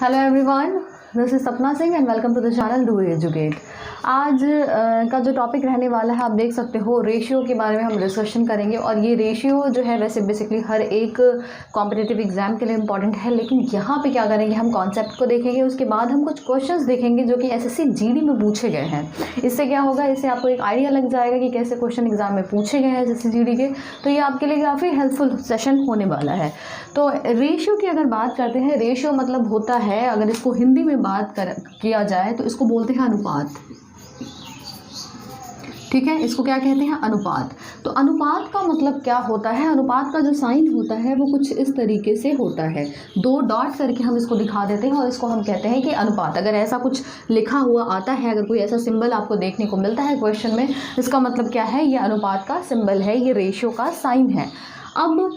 Hello everyone, this is Sapna Singh and welcome to the channel do educate. आज का जो topic रहने वाला है आप देख सकते हो, रेशियो के बारे में हम डिस्कशन करेंगे। और ये रेशियो जो है वैसे बेसिकली हर एक कॉम्पिटिटिव एग्जाम के लिए इंपॉर्टेंट है, लेकिन यहाँ पे क्या करेंगे, हम कॉन्सेप्ट को देखेंगे, उसके बाद हम कुछ क्वेश्चंस देखेंगे जो कि एसएससी जीडी में पूछे गए हैं। इससे क्या होगा, इससे आपको एक आइडिया लग जाएगा कि कैसे क्वेश्चन एग्जाम में पूछे गए हैं एसएससी जीडी के। तो ये आपके लिए काफ़ी हेल्पफुल सेशन होने वाला है। तो रेशियो की अगर बात करते हैं, रेशियो मतलब होता है, अगर इसको हिंदी में बात किया जाए तो इसको बोलते हैं अनुपात। ठीक है, इसको क्या कहते हैं, अनुपात। तो अनुपात का मतलब क्या होता है, अनुपात का जो साइन होता है वो कुछ इस तरीके से होता है, दो डॉट करके हम इसको दिखा देते हैं और इसको हम कहते हैं कि अनुपात। अगर ऐसा कुछ लिखा हुआ आता है, अगर कोई ऐसा सिंबल आपको देखने को मिलता है क्वेश्चन में, इसका मतलब क्या है, ये अनुपात का सिंबल है, ये रेशियो का साइन है। अब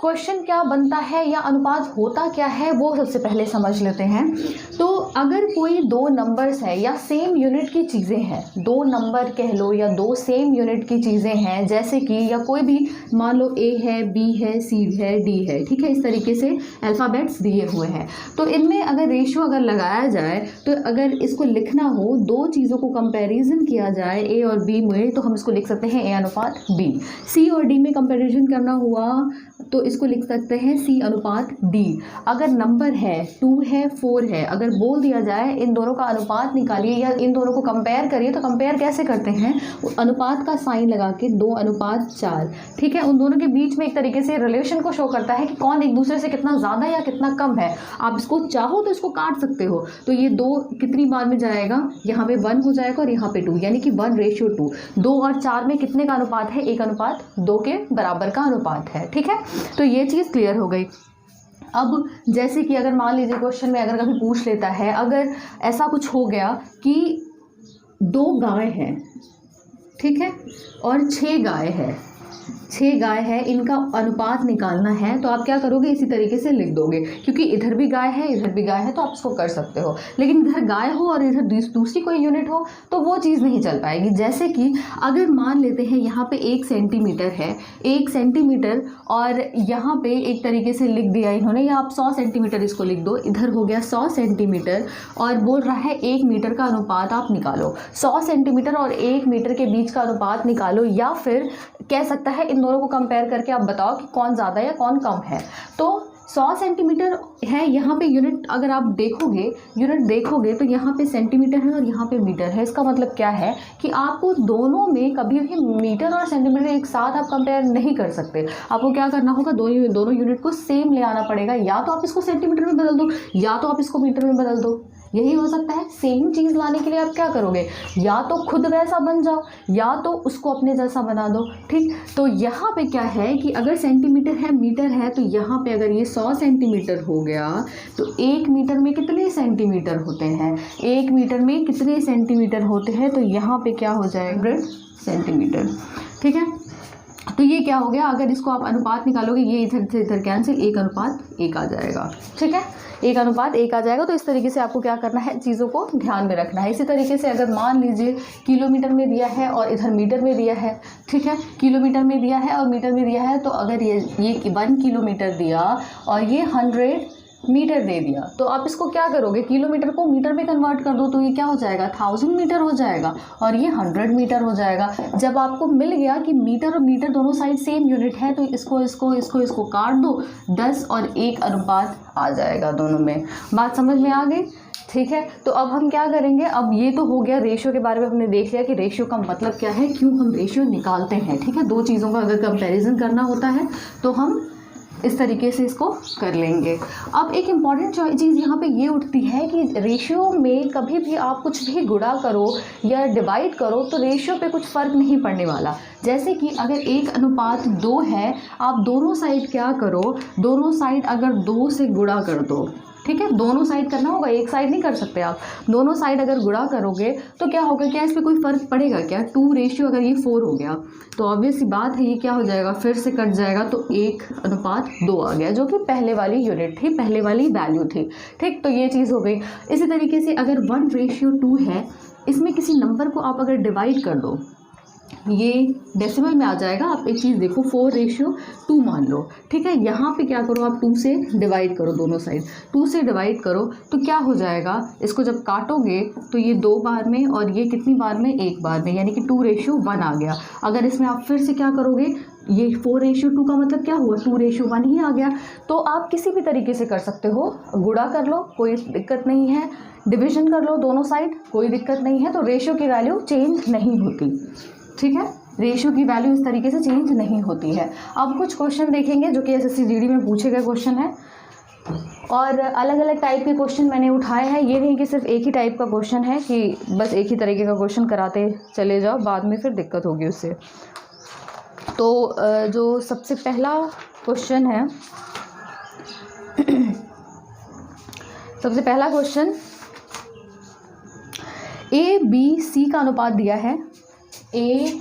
क्वेश्चन क्या बनता है या अनुपात होता क्या है वो सबसे पहले समझ लेते हैं। तो अगर कोई दो नंबर्स है या सेम यूनिट की चीज़ें हैं, दो नंबर कह लो या दो सेम यूनिट की चीज़ें हैं, जैसे कि या कोई भी मान लो ए है, बी है, सी है, डी है, ठीक है, इस तरीके से अल्फ़ाबेट्स दिए हुए हैं। तो इनमें अगर रेशियो अगर लगाया जाए, तो अगर इसको लिखना हो, दो चीज़ों को कंपैरिजन किया जाए ए और बी में, तो हम इसको लिख सकते हैं ए अनुपात बी। सी और डी में कंपैरिजन करना हुआ तो इसको लिख सकते हैं सी अनुपात डी। अगर नंबर है 2 है 4 है, अगर बोल दिया जाए इन दोनों का अनुपात निकालिए या इन दोनों को कंपेयर करिए, तो कंपेयर कैसे करते हैं, अनुपात का साइन लगा के 2 अनुपात 4। ठीक है, उन दोनों के बीच में एक तरीके से रिलेशन को शो करता है कि कौन एक दूसरे से कितना ज़्यादा या कितना कम है। आप इसको चाहो तो इसको काट सकते हो, तो ये 2 कितनी बार में जाएगा, यहाँ पे 1 हो जाएगा और यहाँ पे 2, यानी कि 1:2। 2 और 4 में कितने का अनुपात है, 1 अनुपात 2 के बराबर का अनुपात है। ठीक है, तो ये चीज़ क्लियर हो गई। अब जैसे कि अगर मान लीजिए क्वेश्चन में अगर कभी पूछ लेता है, अगर ऐसा कुछ हो गया कि 2 गाय हैं, ठीक है, और 6 गाय है, 6 गाय है, इनका अनुपात निकालना है, तो आप क्या करोगे, इसी तरीके से लिख दोगे, क्योंकि इधर भी गाय है इधर भी गाय है, तो आप इसको कर सकते हो। लेकिन इधर गाय हो और इधर दूसरी कोई यूनिट हो तो वो चीज़ नहीं चल पाएगी। जैसे कि अगर मान लेते हैं यहाँ पे 1 सेंटीमीटर है, 1 सेंटीमीटर, और यहाँ पे एक तरीके से लिख दिया इन्होंने, या आप 100 सेंटीमीटर इसको लिख दो, इधर हो गया 100 सेंटीमीटर, और बोल रहा है 1 मीटर का अनुपात आप निकालो। 100 सेंटीमीटर और 1 मीटर के बीच का अनुपात निकालो, या फिर कह सकता है इन दोनों को कंपेयर करके आप बताओ कि कौन ज़्यादा या कौन कम है। तो 100 सेंटीमीटर है, यहाँ पे यूनिट अगर आप देखोगे तो यहाँ पे सेंटीमीटर है और यहाँ पे मीटर है। इसका मतलब क्या है कि आपको दोनों में कभी भी मीटर और सेंटीमीटर एक साथ आप कंपेयर नहीं कर सकते। आपको क्या करना होगा, दोनों यूनिट को सेम ले आना पड़ेगा, या तो आप इसको सेंटीमीटर में बदल दो या तो आप इसको मीटर में बदल दो, यही हो सकता है। सेम चीज़ लाने के लिए आप क्या करोगे, या तो खुद वैसा बन जाओ या तो उसको अपने जैसा बना दो। ठीक, तो यहाँ पे क्या है कि अगर सेंटीमीटर है मीटर है, तो यहाँ पे अगर ये 100 सेंटीमीटर हो गया तो 1 मीटर में कितने सेंटीमीटर होते हैं, 1 मीटर में कितने सेंटीमीटर होते हैं, तो यहाँ पे क्या हो जाएगा 100 सेंटीमीटर। ठीक है, तो ये क्या हो गया, अगर इसको आप अनुपात निकालोगे, ये इधर से इधर कैंसिल, 1 अनुपात 1 आ जाएगा। ठीक है, 1 अनुपात 1 आ जाएगा। तो इस तरीके से आपको क्या करना है, चीज़ों को ध्यान में रखना है। इसी तरीके से अगर मान लीजिए किलोमीटर में दिया है और इधर मीटर में दिया है, ठीक है, किलोमीटर में दिया है और मीटर में दिया है, तो अगर ये 1 किलोमीटर दिया और ये 100 मीटर दे दिया, तो आप इसको क्या करोगे, किलोमीटर को मीटर में कन्वर्ट कर दो, तो ये क्या हो जाएगा, 1000 मीटर हो जाएगा और ये 100 मीटर हो जाएगा। जब आपको मिल गया कि मीटर और मीटर दोनों साइड सेम यूनिट है, तो इसको काट दो, 10 और 1 अनुपात आ जाएगा दोनों में। बात समझ में आ गई। ठीक है, तो अब हम क्या करेंगे, अब ये तो हो गया रेशियो के बारे में, हमने देख लिया कि रेशियो का मतलब क्या है, क्यों हम रेशियो निकालते हैं। ठीक है, दो चीज़ों का अगर कंपैरिजन करना होता है तो हम इस तरीके से इसको कर लेंगे। अब एक इम्पॉर्टेंट चीज़ यहाँ पे ये उठती है कि रेशियो में कभी भी आप कुछ भी गुणा करो या डिवाइड करो तो रेशियो पे कुछ फ़र्क नहीं पड़ने वाला। जैसे कि अगर 1 अनुपात 2 है, आप दोनों साइड क्या करो, दोनों साइड अगर 2 से गुणा कर दो। ठीक है, दोनों साइड करना होगा, एक साइड नहीं कर सकते आप। दोनों साइड अगर गुणा करोगे तो क्या होगा, क्या इस पर कोई फ़र्क पड़ेगा क्या, 2 रेशियो अगर ये 4 हो गया तो ऑब्वियस सी बात है ये क्या हो जाएगा, फिर से कट जाएगा, तो 1 अनुपात 2 आ गया, जो कि पहले वाली यूनिट थी, पहले वाली वैल्यू थी। ठीक, तो ये चीज़ हो गई। इसी तरीके से अगर 1:2 है, इसमें किसी नंबर को आप अगर डिवाइड कर दो, ये डेसिमल में आ जाएगा। आप एक चीज़ देखो 4:2 मान लो, ठीक है। यहाँ पे क्या करो आप 2 से डिवाइड करो, दोनों साइड 2 से डिवाइड करो तो क्या हो जाएगा, इसको जब काटोगे तो ये 2 बार में और ये कितनी बार में, 1 बार में, यानी कि 2:1 आ गया। अगर इसमें आप फिर से क्या करोगे, ये 4:2 का मतलब क्या हुआ, 2:1 ही आ गया। तो आप किसी भी तरीके से कर सकते हो, गुणा कर लो कोई दिक्कत नहीं है, डिविजन कर लो दोनों साइड कोई दिक्कत नहीं है, तो रेशियो की वैल्यू चेंज नहीं होती, ठीक है। रेशियो की वैल्यू इस तरीके से चेंज नहीं होती है। अब कुछ क्वेश्चन देखेंगे जो कि एसएससी जीडी में पूछे गए क्वेश्चन है, और अलग अलग टाइप के क्वेश्चन मैंने उठाए हैं। ये नहीं कि सिर्फ एक ही टाइप का क्वेश्चन है कि बस एक ही तरीके का क्वेश्चन कराते चले जाओ, बाद में फिर दिक्कत होगी उससे। तो जो सबसे पहला क्वेश्चन है, सबसे पहला क्वेश्चन, ए बी सी का अनुपात दिया है, ए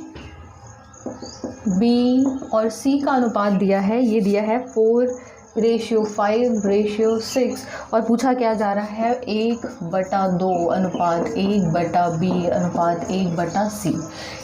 बी और सी का अनुपात दिया है, ये दिया है 4:5:6, और पूछा क्या जा रहा है 1/2 अनुपात 1/b अनुपात 1/c,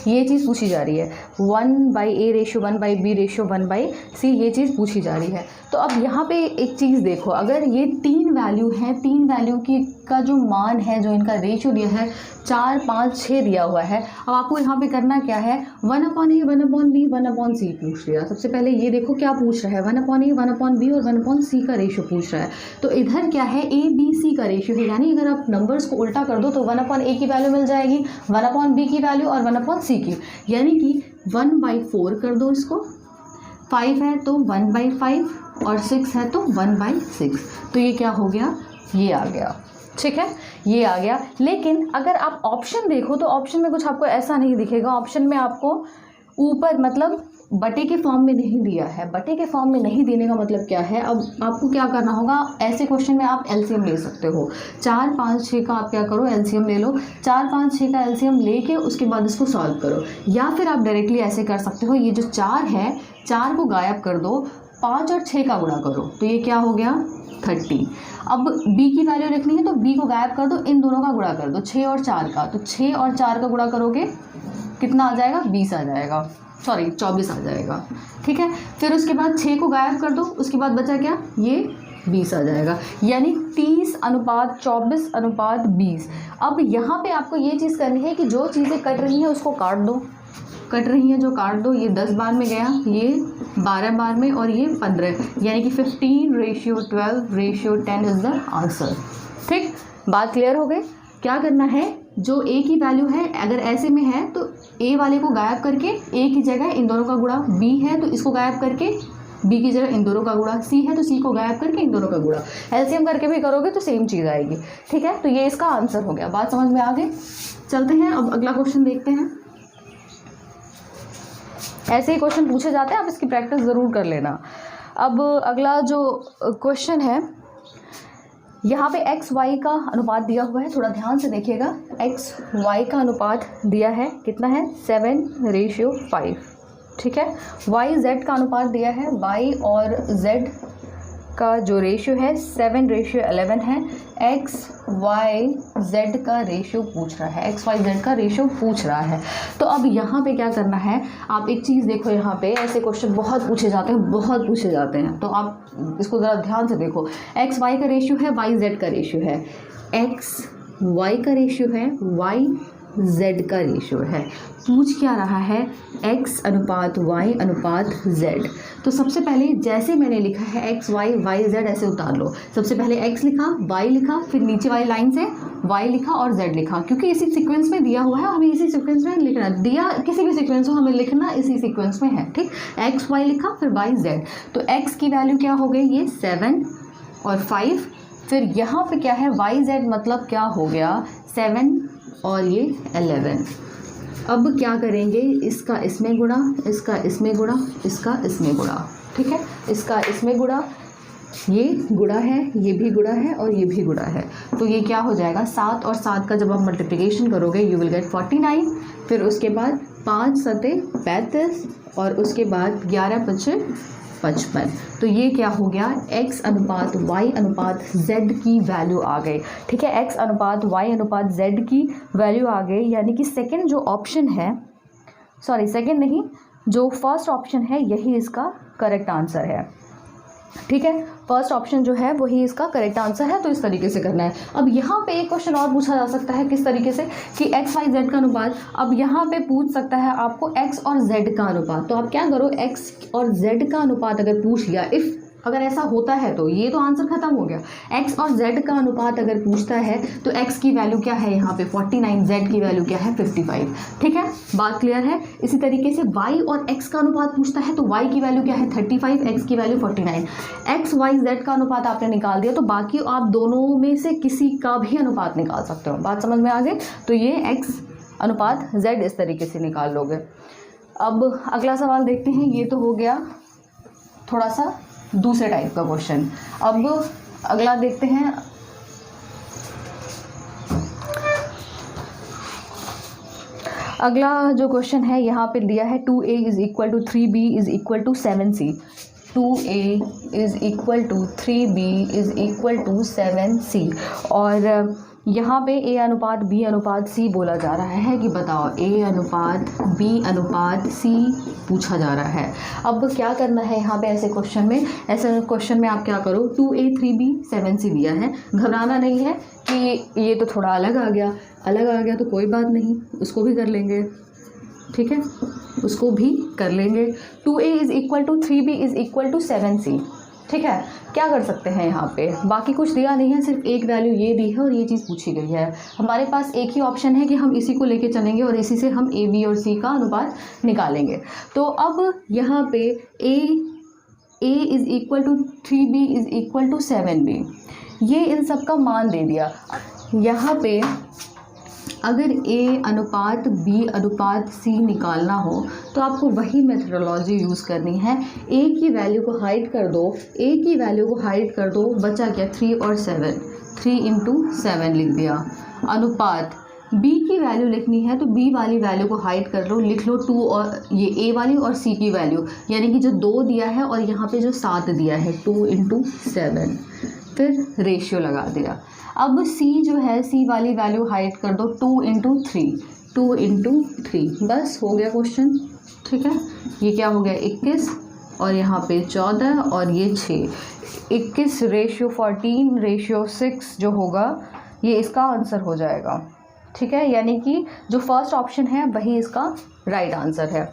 ये चीज़ पूछी जा रही है। 1/a:1/b:1/c, ये चीज़ पूछी जा रही है। तो अब यहाँ पे एक चीज़ देखो, अगर ये 3 वैल्यू हैं, 3 वैल्यू की का जो मान है, जो इनका रेशियो दिया है 4, 5, 6 दिया हुआ है। अब आपको यहाँ पे करना क्या है, 1/a 1/b 1/c पूछ लिया। सबसे पहले ये देखो क्या पूछ रहा है, 1/a 1/b और 1/c का रेशियो पूछ रहा है। तो इधर क्या है, a b c का रेशियो है, यानी अगर आप नंबर्स को उल्टा कर दो तो 1/a की वैल्यू मिल जाएगी, 1/b की वैल्यू और 1/c की, यानी कि 1/4 कर दो इसको, 5 है तो 1/5 और 6 है तो 1/6। तो ये क्या हो गया, ये आ गया, ठीक है, ये आ गया। लेकिन अगर आप ऑप्शन देखो तो ऑप्शन में कुछ आपको ऐसा नहीं दिखेगा। ऑप्शन में आपको ऊपर मतलब बटे के फॉर्म में नहीं दिया है। बटे के फॉर्म में नहीं देने का मतलब क्या है, अब आपको क्या करना होगा, ऐसे क्वेश्चन में आप एलसीएम ले सकते हो। 4, 5, 6 का आप क्या करो, एलसीएम ले लो। 4, 5, 6 का एलसीएम लेके उसके बाद इसको सॉल्व करो, या फिर आप डायरेक्टली ऐसे कर सकते हो, ये जो 4 है 4 को गायब कर दो, 5 और 6 का गुणा करो, तो ये क्या हो गया 30। अब b की वैल्यू लिखनी है तो b को गायब कर दो, इन दोनों का गुणा कर दो, 6 और 4 का, तो 6 और 4 का गुणा करोगे कितना आ जाएगा, 20 आ जाएगा, सॉरी 24 आ जाएगा, ठीक है। फिर उसके बाद 6 को गायब कर दो, उसके बाद बचा क्या, ये 20 आ जाएगा, यानी 30:24:20। अब यहाँ पे आपको ये चीज़ करनी है कि जो चीज़ें कट रही हैं उसको काट दो, कट रही हैं जो काट दो। ये 10 बार में गया, ये 12 बार में, और ये 15, यानी कि 15:12:10 इज़ द आंसर। ठीक, बात क्लियर हो गई। क्या करना है, जो ए की वैल्यू है अगर ऐसे में है तो ए वाले को गायब करके ए की जगह इन दोनों का गुणा, बी है तो इसको गायब करके बी की जगह इन दोनों का गुणा, सी है तो सी को गायब करके इन दोनों का गुणा। एलसीएम करके भी करोगे तो सेम चीज़ आएगी, ठीक है। तो ये इसका आंसर हो गया। बात समझ में आ गई। चलते हैं अब अगला क्वेश्चन देखते हैं। ऐसे ही क्वेश्चन पूछे जाते हैं, आप इसकी प्रैक्टिस ज़रूर कर लेना। अब अगला जो क्वेश्चन है, यहाँ पे एक्स वाई का अनुपात दिया हुआ है, थोड़ा ध्यान से देखिएगा। एक्स वाई का अनुपात दिया है, कितना है 7:5, ठीक है। वाई जेड का अनुपात दिया है, वाई और जेड का जो रेशियो है 7:11 है। एक्स वाई जेड का रेशियो पूछ रहा है, एक्स वाई जेड का रेशियो पूछ रहा है। तो अब यहाँ पे क्या करना है, आप एक चीज़ देखो, यहाँ पे ऐसे क्वेश्चन बहुत पूछे जाते हैं, बहुत पूछे जाते हैं, तो आप इसको ज़रा ध्यान से देखो। एक्स वाई का रेशियो है, वाई जेड का रेशियो है, एक्स वाई का रेशियो है, वाई जेड का रेशियो है। पूछ क्या रहा है, x अनुपात y अनुपात z। तो सबसे पहले जैसे मैंने लिखा है x y y z, ऐसे उतार लो। सबसे पहले x लिखा, y लिखा, फिर नीचे वाली लाइन से y लिखा और z लिखा, क्योंकि इसी सीक्वेंस में दिया हुआ है, हमें इसी सीक्वेंस में लिखना, दिया किसी भी सीक्वेंस हो हमें लिखना इसी सीक्वेंस में है, ठीक। x y लिखा, फिर y z। तो x की वैल्यू क्या हो गई, ये 7 और 5। फिर यहाँ पे क्या है, y z मतलब क्या हो गया 7 और ये 11। अब क्या करेंगे, इसका इसमें गुणा, इसका इसमें गुणा, इसका इसमें गुणा, ठीक है। इसका इसमें गुणा, ये गुणा है, ये भी गुणा है और ये भी गुणा है। तो ये क्या हो जाएगा, 7 और 7 का जब आप मल्टीप्लिकेशन करोगे यू विल गेट 49। फिर उसके बाद 5 7 35 और उसके बाद 11 5 55। तो ये क्या हो गया, x अनुपात y अनुपात z की वैल्यू आ गई, ठीक है। x अनुपात y अनुपात z की वैल्यू आ गई, यानी कि सेकंड जो ऑप्शन है सॉरी सेकंड नहीं, जो फर्स्ट ऑप्शन है यही इसका करेक्ट आंसर है। ठीक है, फर्स्ट ऑप्शन जो है वही इसका करेक्ट आंसर है। तो इस तरीके से करना है। अब यहाँ पे एक क्वेश्चन और पूछा जा सकता है, किस तरीके से कि एक्स वाई जेड का अनुपात। अब यहाँ पे पूछ सकता है आपको एक्स और जेड का अनुपात। तो आप क्या करो, एक्स और जेड का अनुपात अगर पूछ लिया, इफ़ अगर ऐसा होता है तो ये तो आंसर खत्म हो गया। एक्स और जेड का अनुपात अगर पूछता है तो एक्स की वैल्यू क्या है यहाँ पे 49, जेड की वैल्यू क्या है 55। ठीक है, बात क्लियर है। इसी तरीके से वाई और एक्स का अनुपात पूछता है तो वाई की वैल्यू क्या है 35, एक्स की वैल्यू 49। एक्स वाई जेड का अनुपात आपने निकाल दिया, तो बाकी आप दोनों में से किसी का भी अनुपात निकाल सकते हो। बात समझ में आ गई। तो ये एक्स अनुपात जेड इस तरीके से निकाल लोगे। अब अगला सवाल देखते हैं। ये तो हो गया थोड़ा सा दूसरे टाइप का क्वेश्चन। अब अगला देखते हैं। अगला जो क्वेश्चन है यहाँ पे दिया है 2a is equal to 3b is equal to 7c। 2a is equal to 3b is equal to 7c। और यहाँ पे a अनुपात b अनुपात c बोला जा रहा है कि बताओ a अनुपात b अनुपात c पूछा जा रहा है। अब क्या करना है यहाँ पे ऐसे क्वेश्चन में, ऐसे क्वेश्चन में आप क्या करो, 2a 3b 7c दिया है, घबराना नहीं है कि ये तो थोड़ा अलग आ गया तो कोई बात नहीं, उसको भी कर लेंगे। ठीक है, उसको भी कर लेंगे। 2a is equal to 3b is equal to 7c। ठीक है, क्या कर सकते हैं यहाँ पे, बाकी कुछ दिया नहीं है, सिर्फ एक वैल्यू ये दी है और ये चीज़ पूछी गई है। हमारे पास एक ही ऑप्शन है कि हम इसी को लेके चलेंगे और इसी से हम a b और c का अनुपात निकालेंगे। तो अब यहाँ पे a is equal to 3b is equal to 7b, ये इन सब का मान दे दिया। यहाँ पे अगर a अनुपात b अनुपात c निकालना हो तो आपको वही मेथडोलॉजी यूज़ करनी है। a की वैल्यू को हाइड कर दो, बचा क्या 3 और 7, 3 इंटू 7 लिख दिया। अनुपात b की वैल्यू लिखनी है तो b वाली वैल्यू को हाइड कर लो, लिख लो 2 और ये a वाली और c की वैल्यू, यानी कि जो 2 दिया है और यहाँ पे जो 7 दिया है 2 इंटू 7, फिर रेशियो लगा दिया। अब c जो है c वाली वैल्यू हाइड कर दो 2 इंटू 3, बस हो गया क्वेश्चन। ठीक है, ये क्या हो गया 21 और यहाँ पे 14 और ये 6, 21 रेशियो 14 रेशियो 6 जो होगा ये इसका आंसर हो जाएगा। ठीक है, यानी कि जो फर्स्ट ऑप्शन है वही इसका राइट आंसर है।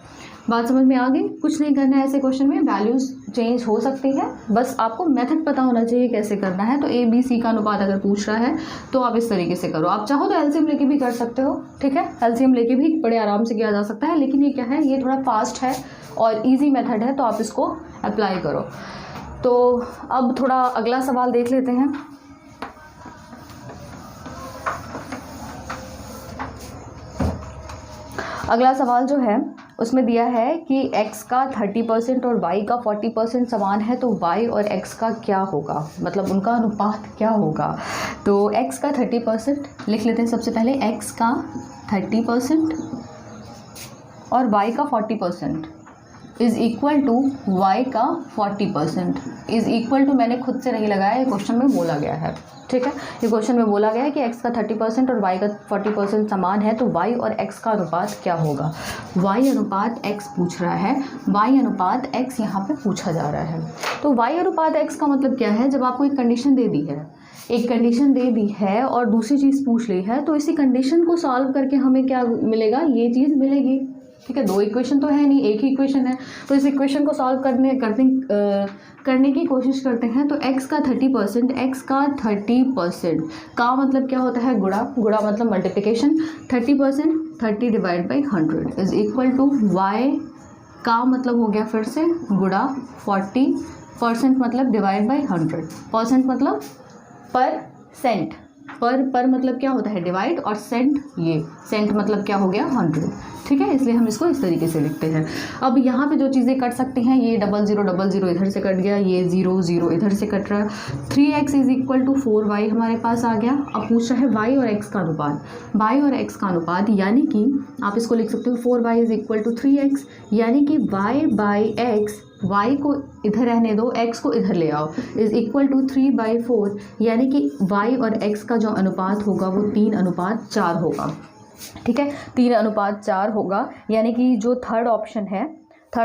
बात समझ में आ गई। कुछ नहीं करना है ऐसे क्वेश्चन में, वैल्यूज़ चेंज हो सकती है, बस आपको मेथड पता होना चाहिए कैसे करना है। तो a b c का अनुपात अगर पूछ रहा है तो आप इस तरीके से करो। आप चाहो तो एलसीएम लेके भी कर सकते हो। ठीक है, एलसीएम लेके भी बड़े आराम से किया जा सकता है, लेकिन ये क्या है, ये थोड़ा फास्ट है और ईजी मेथड है, तो आप इसको अप्लाई करो। तो अब थोड़ा अगला सवाल देख लेते हैं। अगला सवाल जो है उसमें दिया है कि x का 30% और y का 40% समान है, तो y और x का क्या होगा, मतलब उनका अनुपात क्या होगा। तो x का 30% लिख लेते हैं सबसे पहले, x का 30% और y का 40% इज़ इक्वल टू y का 40%। इज़ इक्वल टू मैंने खुद से नहीं लगाया, ये क्वेश्चन में बोला गया है। ठीक है, ये क्वेश्चन में बोला गया है कि x का 30% और y का 40% समान है, तो y और x का अनुपात क्या होगा। y अनुपात x पूछ रहा है, y अनुपात x यहाँ पे पूछा जा रहा है। तो y अनुपात x का मतलब क्या है, जब आपको एक कंडीशन दे दी है, और दूसरी चीज़ पूछ ली है, तो इसी कंडीशन को सॉल्व करके हमें क्या मिलेगा, ये चीज़ मिलेगी। ठीक है, 2 इक्वेशन तो है नहीं, एक ही इक्वेशन है, तो इस इक्वेशन को सॉल्व करने की कोशिश करते हैं। तो x का 30% का मतलब क्या होता है, गुणा मतलब multiplication. 30% 30 divide by 100 is equal to y का मतलब हो गया फिर से गुणा 40% मतलब डिवाइड बाई 100%, मतलब परसेंट, पर मतलब क्या होता है डिवाइड, और सेंट, ये सेंट मतलब क्या हो गया 100। ठीक है, इसलिए हम इसको इस तरीके से लिखते हैं। अब यहाँ पे जो चीज़ें कट सकते हैं, ये 0000 इधर से कट गया, ये 00 इधर से कट रहा है। 3x is equal to 4y हमारे पास आ गया। अब पूछ रहा है y और x का अनुपात, यानी कि आप इसको लिख सकते हो 4y is equal to 3x, यानी कि y बाई x, y को इधर रहने दो, x को इधर ले आओ, इज इक्वल टू 3/4, यानी कि y और x का जो अनुपात होगा वो 3:4 होगा। ठीक है, 3:4 होगा, यानी कि जो थर्ड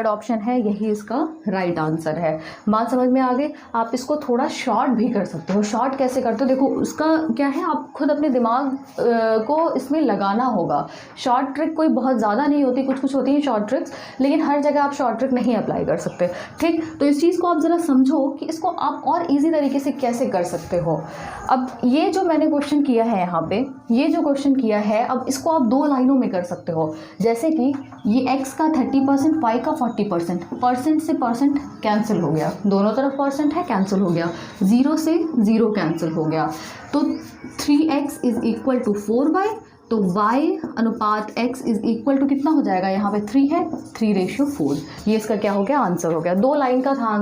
ऑप्शन है यही इसका राइट आंसर है। बात समझ में आ गई। आप इसको थोड़ा शॉर्ट भी कर सकते हो। शॉर्ट कैसे करते हो, देखो उसका क्या है, आप खुद अपने दिमाग को इसमें लगाना होगा। शॉर्ट ट्रिक कोई बहुत ज़्यादा नहीं होती, कुछ कुछ होती हैं शॉर्ट ट्रिक्स, लेकिन हर जगह आप शॉर्ट ट्रिक नहीं अप्लाई कर सकते। ठीक, तो इस चीज़ को आप ज़रा समझो कि इसको आप और ईजी तरीके से कैसे कर सकते हो। अब ये जो मैंने क्वेश्चन किया है यहाँ पे, ये जो क्वेश्चन किया है, अब इसको आप 2 लाइनों में कर सकते हो। जैसे कि ये x का 30%, y का 40%, परसेंट से परसेंट कैंसिल हो गया, दोनों तरफ परसेंट है, कैंसिल हो गया, 0 से 0 कैंसिल हो गया, तो 3x is equal to 4y, तो y अनुपात x इज इक्वल टू कितना हो जाएगा, यहाँ पे 3 है, 3:4। ये इसका क्या हो गया, आंसर हो गया। 2 लाइन का था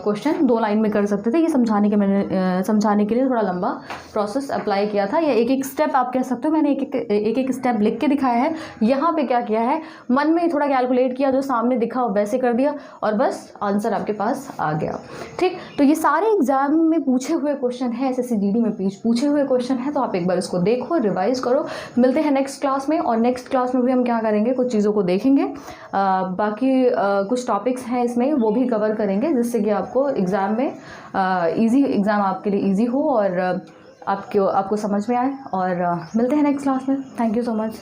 क्वेश्चन, 2 लाइन में कर सकते थे। ये समझाने के लिए थोड़ा लंबा प्रोसेस अप्लाई किया था, या एक एक स्टेप आप कह सकते हो। मैंने एक एक स्टेप लिख के दिखाया है। यहाँ पे क्या किया है, मन में थोड़ा कैलकुलेट किया, जो सामने दिखा वैसे कर दिया, और बस आंसर आपके पास आ गया। ठीक, तो ये सारे एग्जाम में पूछे हुए क्वेश्चन है, SSCGD में पूछे हुए क्वेश्चन है, तो आप एक बार इसको देखो, रिवाइज करो। मिलते हैं नेक्स्ट क्लास में, और नेक्स्ट क्लास में भी हम क्या करेंगे, कुछ चीज़ों को देखेंगे, बाकी कुछ टॉपिक्स हैं इसमें वो भी कवर करेंगे, जिससे कि आपको एग्ज़ाम में एग्ज़ाम आपके लिए ईजी हो और आपको समझ में आए। और मिलते हैं नेक्स्ट क्लास में। Thank you so much.